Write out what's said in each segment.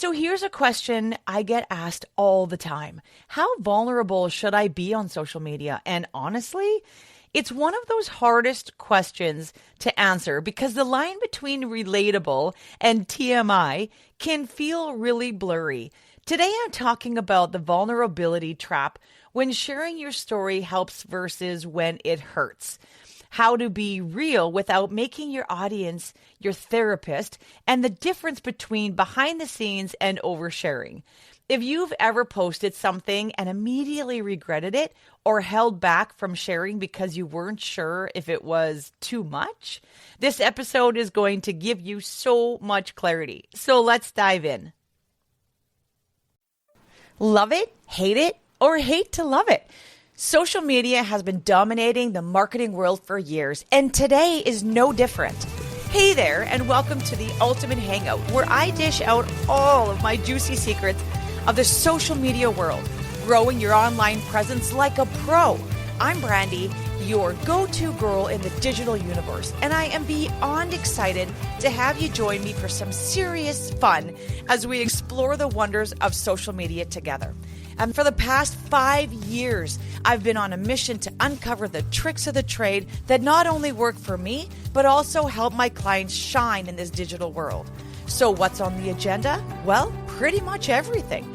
So here's a question I get asked all the time. How vulnerable should I be on social media? And honestly, it's one of those hardest questions to answer because the line between relatable and TMI can feel really blurry. Today, I'm talking about the vulnerability trap when sharing your story helps versus when it hurts. How to be real without making your audience your therapist, and the difference between behind the scenes and oversharing. If you've ever posted something and immediately regretted it or held back from sharing because you weren't sure if it was too much, this episode is going to give you so much clarity. So let's dive in. Love it, hate it, or hate to love it? Social media has been dominating the marketing world for years, and today is no different. Hey there, and welcome to the Ultimate Hangout, where I dish out all of my juicy secrets of the social media world, growing your online presence like a pro. I'm Brandy, your go-to girl in the digital universe, and I am beyond excited to have you join me for some serious fun as we explore the wonders of social media together. And for the past 5 years, I've been on a mission to uncover the tricks of the trade that not only work for me, but also help my clients shine in this digital world. So what's on the agenda? Well, pretty much everything.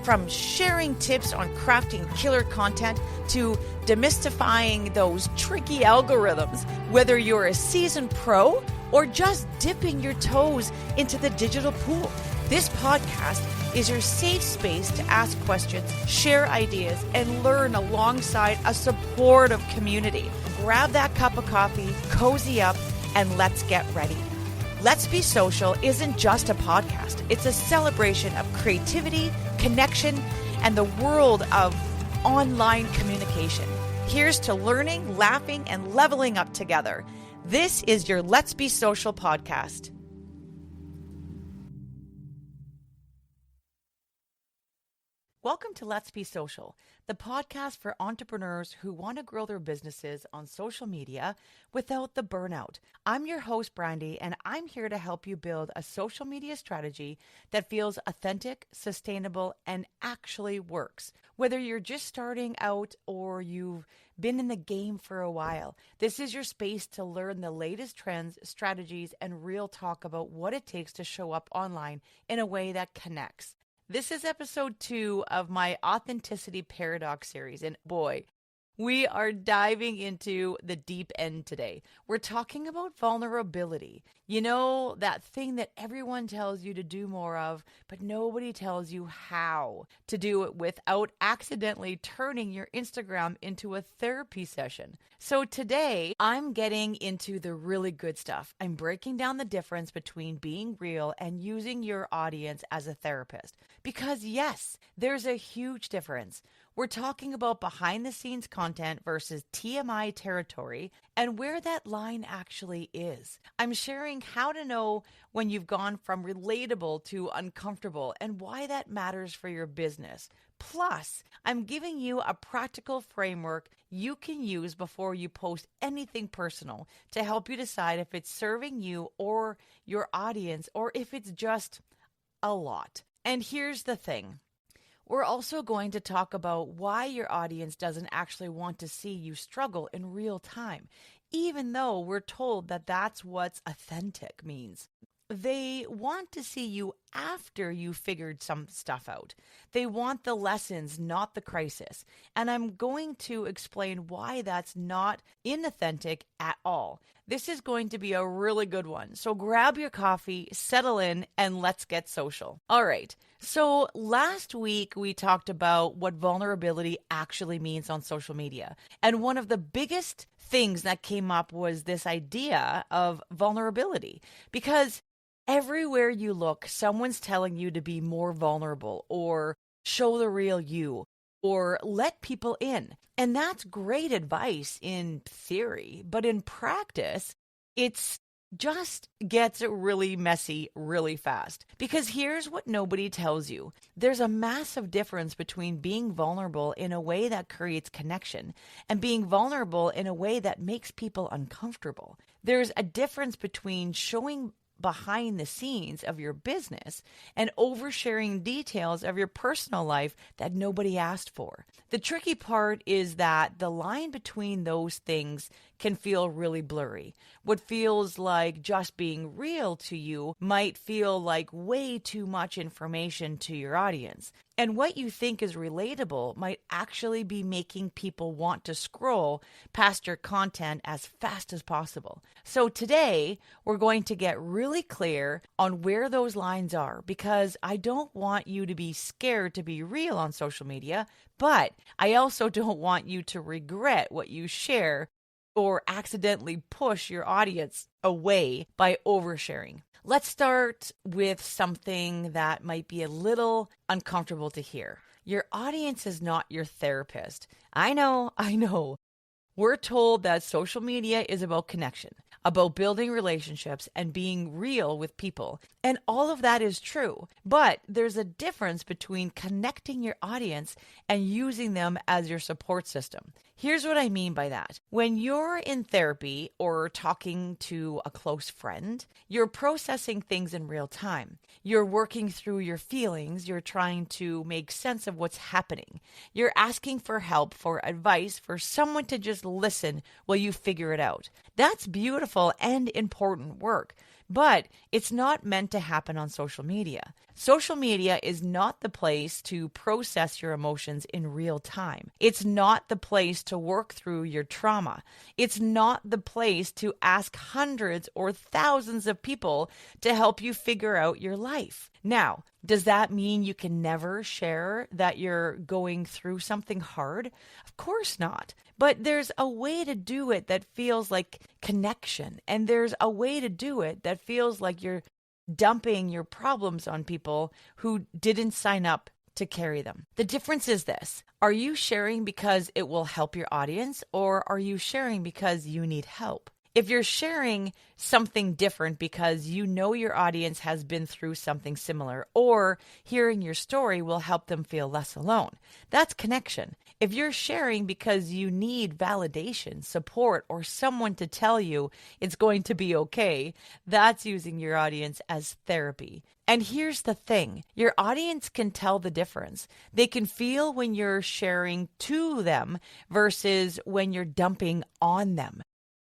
From sharing tips on crafting killer content to demystifying those tricky algorithms, whether you're a seasoned pro or just dipping your toes into the digital pool. This podcast is your safe space to ask questions, share ideas, and learn alongside a supportive community. Grab that cup of coffee, cozy up, and let's get ready. Let's Be Social isn't just a podcast. It's a celebration of creativity, connection, and the world of online communication. Here's to learning, laughing, and leveling up together. This is your Let's Be Social podcast. Welcome to Let's Be Social, the podcast for entrepreneurs who want to grow their businesses on social media without the burnout. I'm your host, Brandy, and I'm here to help you build a social media strategy that feels authentic, sustainable, and actually works. Whether you're just starting out or you've been in the game for a while, this is your space to learn the latest trends, strategies, and real talk about what it takes to show up online in a way that connects. This is episode 2 of my Authenticity Paradox series, and boy, we are diving into the deep end today. We're talking about vulnerability. You know, that thing that everyone tells you to do more of, but nobody tells you how to do it without accidentally turning your Instagram into a therapy session. So today, I'm getting into the really good stuff. I'm breaking down the difference between being real and using your audience as a therapist. Because yes, there's a huge difference. We're talking about behind the scenes content versus TMI territory and where that line actually is. I'm sharing how to know when you've gone from relatable to uncomfortable and why that matters for your business. Plus, I'm giving you a practical framework you can use before you post anything personal to help you decide if it's serving you or your audience or if it's just a lot. And here's the thing. We're also going to talk about why your audience doesn't actually want to see you struggle in real time, even though we're told that that's what authentic means. They want to see you after you figured some stuff out. They want the lessons, not the crisis. And I'm going to explain why that's not inauthentic at all. This is going to be a really good one. So grab your coffee, settle in, and let's get social. All right. So last week we talked about what vulnerability actually means on social media. And one of the biggest things that came up was this idea of vulnerability, because everywhere you look, someone's telling you to be more vulnerable or show the real you or let people in. And that's great advice in theory, but in practice, it's just gets really messy really fast. Because here's what nobody tells you. There's a massive difference between being vulnerable in a way that creates connection and being vulnerable in a way that makes people uncomfortable. There's a difference between showing behind the scenes of your business and oversharing details of your personal life that nobody asked for. The tricky part is that the line between those things can feel really blurry. What feels like just being real to you might feel like way too much information to your audience. And what you think is relatable might actually be making people want to scroll past your content as fast as possible. So today, we're going to get really clear on where those lines are, because I don't want you to be scared to be real on social media, but I also don't want you to regret what you share or accidentally push your audience away by oversharing. Let's start with something that might be a little uncomfortable to hear. Your audience is not your therapist. I know. We're told that social media is about connection, about building relationships and being real with people. And all of that is true. But there's a difference between connecting your audience and using them as your support system. Here's what I mean by that. When you're in therapy or talking to a close friend, you're processing things in real time. You're working through your feelings. You're trying to make sense of what's happening. You're asking for help, for advice, for someone to just listen while you figure it out. That's beautiful and important work, but it's not meant to happen on social media. Social media is not the place to process your emotions in real time. It's not the place to work through your trauma. It's not the place to ask hundreds or thousands of people to help you figure out your life. Now, does that mean you can never share that you're going through something hard? Of course not. But there's a way to do it that feels like connection. And there's a way to do it that feels like you're dumping your problems on people who didn't sign up to carry them. The difference is this. Are you sharing because it will help your audience, or are you sharing because you need help? If you're sharing something different because you know your audience has been through something similar, or hearing your story will help them feel less alone, that's connection. If you're sharing because you need validation, support, or someone to tell you it's going to be okay, that's using your audience as therapy. And here's the thing, your audience can tell the difference. They can feel when you're sharing to them versus when you're dumping on them.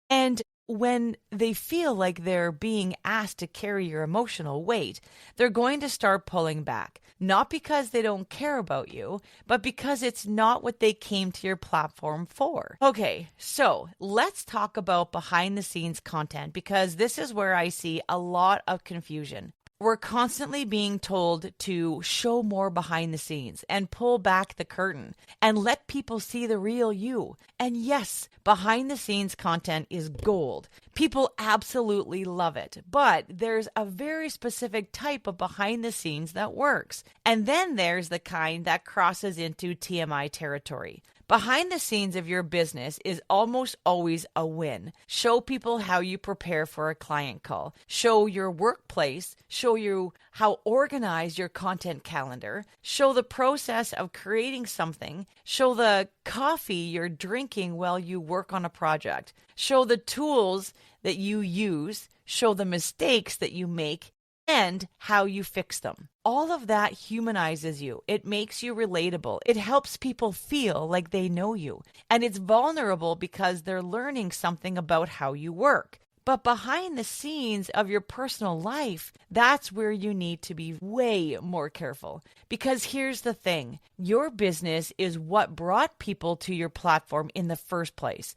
And when they feel like they're being asked to carry your emotional weight, they're going to start pulling back. Not because they don't care about you, but because it's not what they came to your platform for. Okay, so let's talk about behind the scenes content, because this is where I see a lot of confusion. We're constantly being told to show more behind the scenes and pull back the curtain and let people see the real you. And yes, behind the scenes content is gold. People absolutely love it, but there's a very specific type of behind the scenes that works. And then there's the kind that crosses into TMI territory. Behind the scenes of your business is almost always a win. Show people how you prepare for a client call. Show your workplace. Show you how organized your content calendar. Show the process of creating something. Show the coffee you're drinking while you work on a project. Show the tools that you use. Show the mistakes that you make and how you fix them. All of that humanizes you. It makes you relatable. It helps people feel like they know you. And it's vulnerable because they're learning something about how you work. But behind the scenes of your personal life, that's where you need to be way more careful. Because here's the thing, your business is what brought people to your platform in the first place.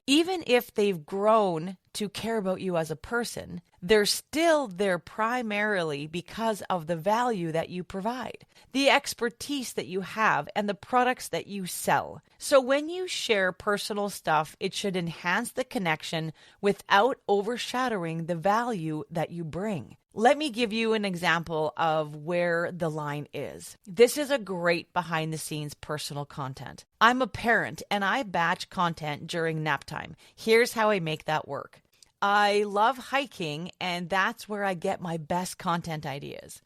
Even if they've grown to care about you as a person, they're still there primarily because of the value that you provide, the expertise that you have, and the products that you sell. So when you share personal stuff, it should enhance the connection without overshadowing the value that you bring. Let me give you an example of where the line is. This is a great behind the scenes personal content. I'm a parent and I batch content during nap time. Here's how I make that work. I love hiking, and that's where I get my best content ideas.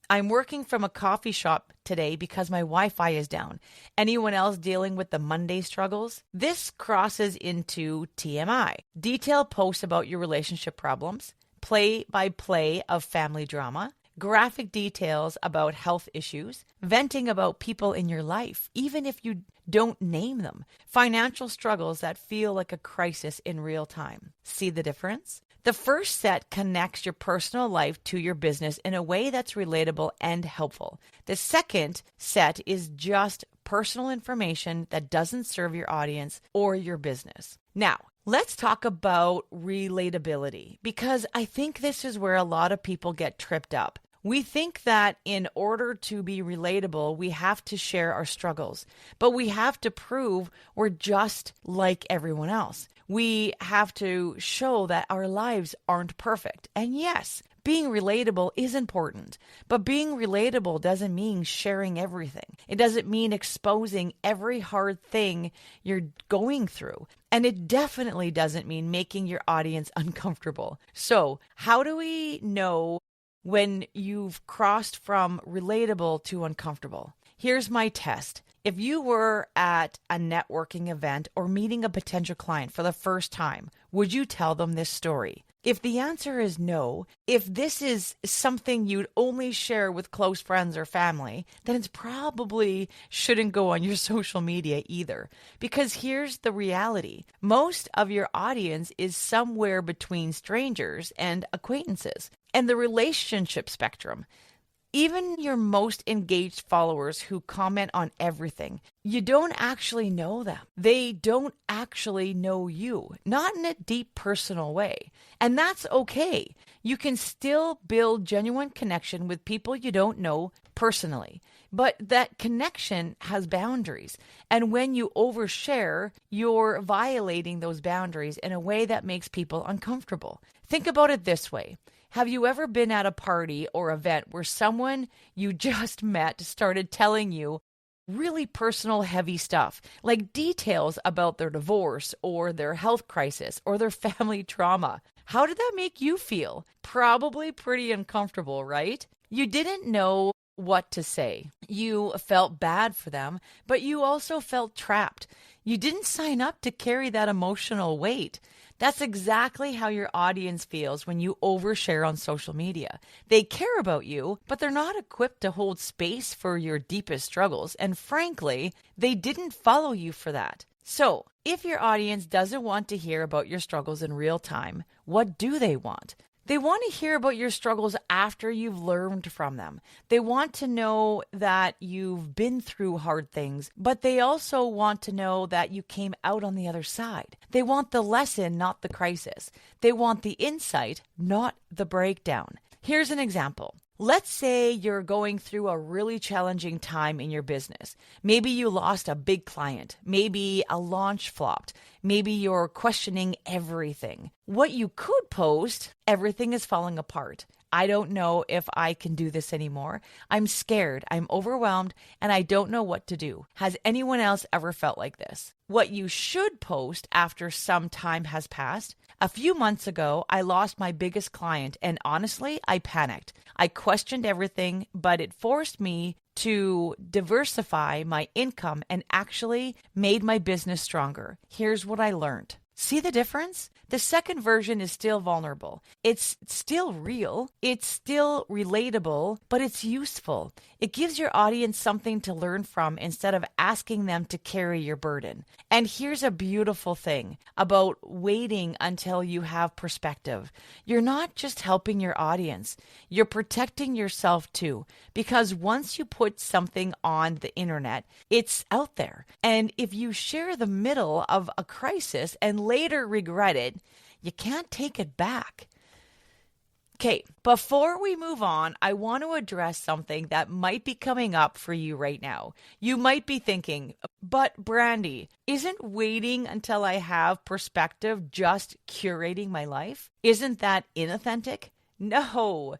I'm working from a coffee shop today because my Wi-Fi is down. Anyone else dealing with the Monday struggles? This crosses into TMI. Detailed posts about your relationship problems, play-by-play of family drama, graphic details about health issues, venting about people in your life, even if you don't name them, financial struggles that feel like a crisis in real time. See the difference? The first set connects your personal life to your business in a way that's relatable and helpful. The second set is just personal information that doesn't serve your audience or your business. Now, let's talk about relatability, because I think this is where a lot of people get tripped up. We think that in order to be relatable, we have to share our struggles, but we have to prove we're just like everyone else. We have to show that our lives aren't perfect. And yes, being relatable is important, but being relatable doesn't mean sharing everything. It doesn't mean exposing every hard thing you're going through. And it definitely doesn't mean making your audience uncomfortable. So, how do we know when you've crossed from relatable to uncomfortable? Here's my test. If you were at a networking event or meeting a potential client for the first time, would you tell them this story? If the answer is no, if this is something you'd only share with close friends or family, then it probably shouldn't go on your social media either. Because here's the reality. Most of your audience is somewhere between strangers and acquaintances. And the relationship spectrum, even your most engaged followers who comment on everything, you don't actually know them. They don't actually know you, not in a deep personal way. And that's okay. You can still build genuine connection with people you don't know personally. But that connection has boundaries. And when you overshare, you're violating those boundaries in a way that makes people uncomfortable. Think about it this way. Have you ever been at a party or event where someone you just met started telling you really personal, heavy stuff, like details about their divorce or their health crisis or their family trauma? How did that make you feel? Probably pretty uncomfortable, right? You didn't know what to say. You felt bad for them, but you also felt trapped. You didn't sign up to carry that emotional weight. That's exactly how your audience feels when you overshare on social media. They care about you, but they're not equipped to hold space for your deepest struggles. And frankly, they didn't follow you for that. So, if your audience doesn't want to hear about your struggles in real time, what do they want? They want to hear about your struggles after you've learned from them. They want to know that you've been through hard things, but they also want to know that you came out on the other side. They want the lesson, not the crisis. They want the insight, not the breakdown. Here's an example. Let's say you're going through a really challenging time in your business. Maybe you lost a big client. Maybe a launch flopped. Maybe you're questioning everything. What you could post, everything is falling apart. I don't know if I can do this anymore. I'm scared. I'm overwhelmed and I don't know what to do. Has anyone else ever felt like this? What you should post after some time has passed. A few months ago, I lost my biggest client and honestly, I panicked. I questioned everything, but it forced me to diversify my income and actually made my business stronger. Here's what I learned. See the difference? The second version is still vulnerable. It's still real. It's still relatable, but it's useful. It gives your audience something to learn from instead of asking them to carry your burden. And here's a beautiful thing about waiting until you have perspective. You're not just helping your audience. You're protecting yourself too. Because once you put something on the internet, it's out there. And if you share the middle of a crisis and later regret it, you can't take it back. Okay, before we move on, I want to address something that might be coming up for you right now. You might be thinking, but Brandy, isn't waiting until I have perspective just curating my life? Isn't that inauthentic? No,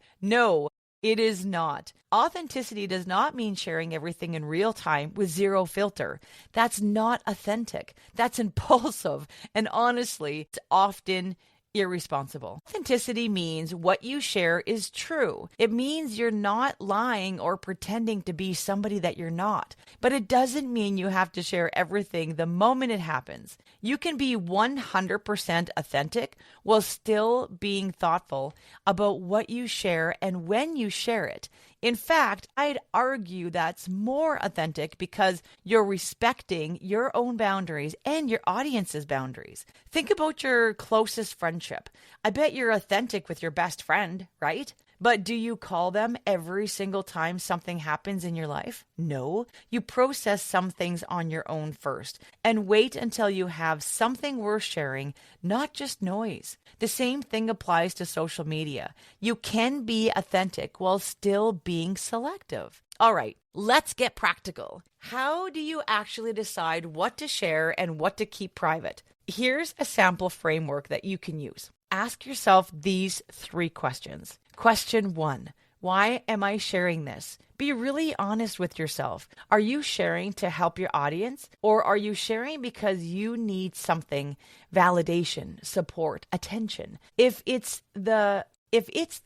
it is not. Authenticity does not mean sharing everything in real time with zero filter. That's not authentic. That's impulsive. And honestly, it's often irresponsible. Authenticity means what you share is true. It means you're not lying or pretending to be somebody that you're not. But it doesn't mean you have to share everything the moment it happens. You can be 100% authentic while still being thoughtful about what you share and when you share it. In fact, I'd argue that's more authentic because you're respecting your own boundaries and your audience's boundaries. Think about your closest friendship. I bet you're authentic with your best friend, right? But do you call them every single time something happens in your life? No. You process some things on your own first and wait until you have something worth sharing, not just noise. The same thing applies to social media. You can be authentic while still being selective. All right, let's get practical. How do you actually decide what to share and what to keep private? Here's a sample framework that you can use. Ask yourself these 3 questions. Question 1, why am I sharing this? Be really honest with yourself. Are you sharing to help your audience, or are you sharing because you need something, validation, support, attention? If it's the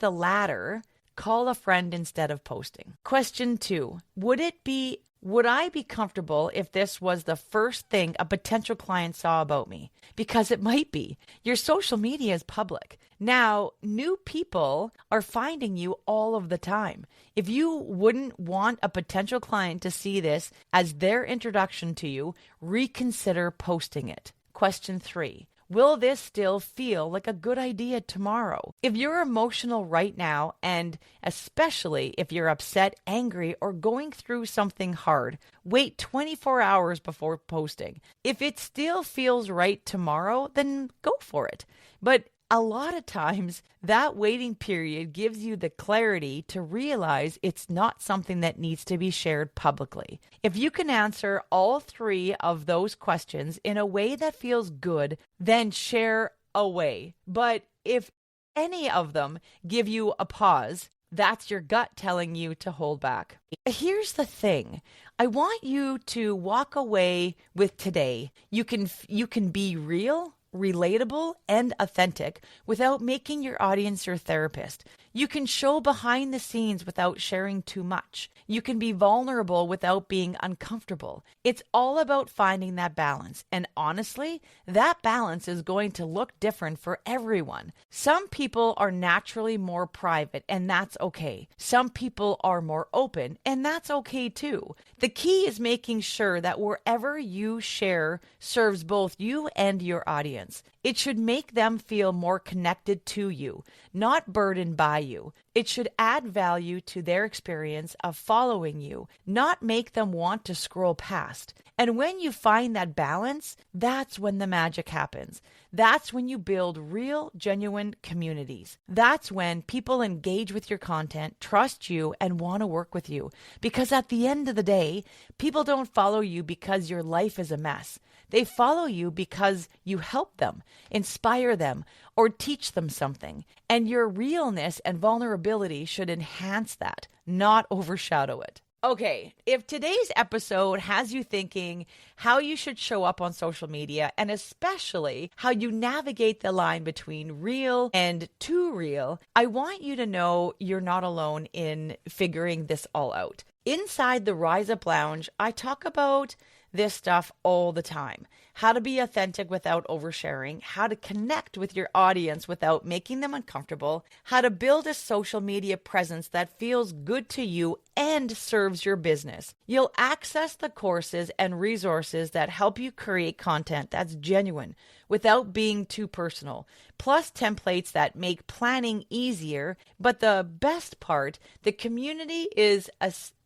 latter, call a friend instead of posting. Question 2, would I be comfortable if this was the first thing a potential client saw about me? Because it might be. Your social media is public. Now, new people are finding you all of the time. If you wouldn't want a potential client to see this as their introduction to you, reconsider posting it. Question 3. Will this still feel like a good idea tomorrow? If you're emotional right now, and especially if you're upset, angry, or going through something hard, wait 24 hours before posting. If it still feels right tomorrow, then go for it. But a lot of times, that waiting period gives you the clarity to realize it's not something that needs to be shared publicly. If you can answer all 3 of those questions in a way that feels good, then share away. But if any of them give you a pause, that's your gut telling you to hold back. Here's the thing. I want you to walk away with today. You can be real, relatable, and authentic without making your audience your therapist. You can show behind the scenes without sharing too much. You can be vulnerable without being uncomfortable. It's all about finding that balance. And honestly, that balance is going to look different for everyone. Some people are naturally more private, and that's okay. Some people are more open, and that's okay too. The key is making sure that wherever you share serves both you and your audience. It should make them feel more connected to you, not burdened by you. It should add value to their experience of following you, not make them want to scroll past. And when you find that balance, that's when the magic happens. That's when you build real, genuine communities. That's when people engage with your content, trust you, and want to work with you. Because at the end of the day, people don't follow you because your life is a mess. They follow you because you help them, inspire them, or teach them something. And your realness and vulnerability should enhance that, not overshadow it. Okay, if today's episode has you thinking how you should show up on social media, and especially how you navigate the line between real and too real, I want you to know you're not alone in figuring this all out. Inside the Rise Up Lounge, I talk about this stuff all the time. How to be authentic without oversharing, how to connect with your audience without making them uncomfortable, how to build a social media presence that feels good to you and serves your business. You'll access the courses and resources that help you create content that's genuine without being too personal, plus templates that make planning easier. But the best part, the community is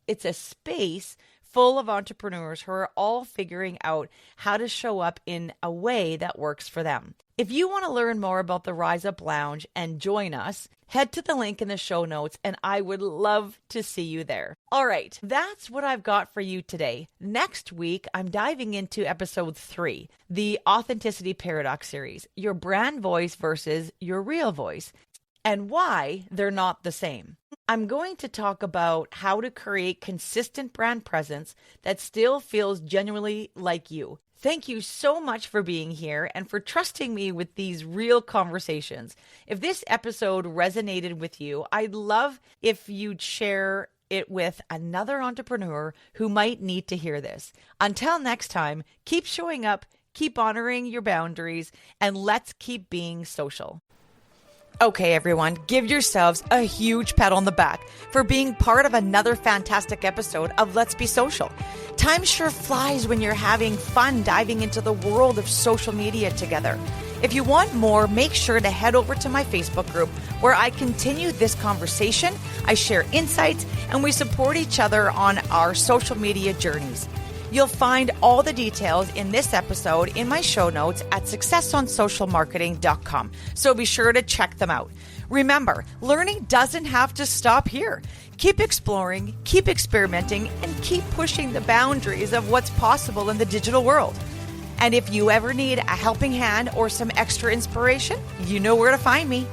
it's a space full of entrepreneurs who are all figuring out how to show up in a way that works for them. If you want to learn more about the Rise Up Lounge and join us, head to the link in the show notes, and I would love to see you there. All right, that's what I've got for you today. Next week, I'm diving into episode 3, the Authenticity Paradox series, your brand voice versus your real voice, and why they're not the same. I'm going to talk about how to create consistent brand presence that still feels genuinely like you. Thank you so much for being here and for trusting me with these real conversations. If this episode resonated with you, I'd love if you'd share it with another entrepreneur who might need to hear this. Until next time, keep showing up, keep honoring your boundaries, and let's keep being social. Okay, everyone, give yourselves a huge pat on the back for being part of another fantastic episode of Let's Be Social. Time sure flies when you're having fun diving into the world of social media together. If you want more, make sure to head over to my Facebook group where I continue this conversation, I share insights, and we support each other on our social media journeys. You'll find all the details in this episode in my show notes at successonsocialmarketing.com, so be sure to check them out. Remember, learning doesn't have to stop here. Keep exploring, keep experimenting, and keep pushing the boundaries of what's possible in the digital world. And if you ever need a helping hand or some extra inspiration, you know where to find me.